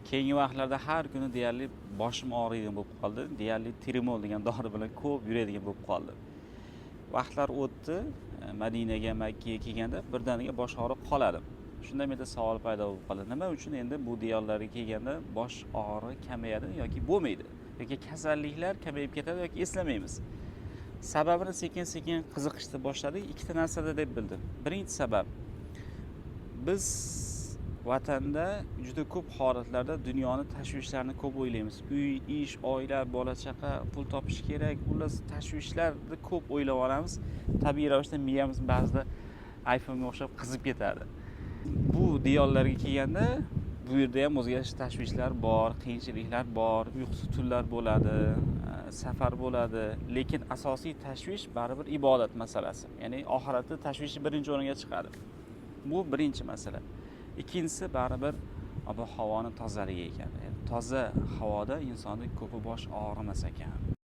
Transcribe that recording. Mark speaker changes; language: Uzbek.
Speaker 1: Keyingi vaqtlarda har kuni deyarli boshim og'riydigan bo'lib qoldi. Deyarli Tirimol degan dori bilan ko'p yuradigan bo'lib qoldi. Vaqtlar o'tdi, Madinaga, Makkaga kelganda birdaniga bosh og'riq qoladi. Shunda menda savol paydo bo'lib qoldi. Nima uchun endi bu diyorlarga kelganda bosh og'rig'i kamayadi yoki bo'lmaydi? Yoki kasalliklar kamayib ketadi yoki eslamaymiz. Sababini sekin-sekin qiziqishni boshladik. Ikkita narsada deb bildim. Birinchi sabab, biz vatanda juda ko'p holatlarda dunyoni tashvishlarini ko'p o'ylaymiz. Uy, ish, oila, bola chaqa, pul topish kerak, xullas tashvishlarni ko'p o'ylab olamiz. Tabiiy ravishda miyamiz ba'zida iPhone'ga o'xshab qizib ketadi. Bu diyorlarga kelganda bu yerda ham o'zgarish tashvishlar bor, qiyinchiliklar bor, uyqusiz tunlar bo'ladi, safar bo'ladi, lekin asosiy tashvish baribir ibodat masalasi. Ya'ni oxiratda tashvishi birinchi o'ringa chiqadi. Bu birinchi masala. Ikkinchisi baribir ob-havoni tozaligi ekan. Toza havoda insonning ko'pi bosh og'rimas ekan.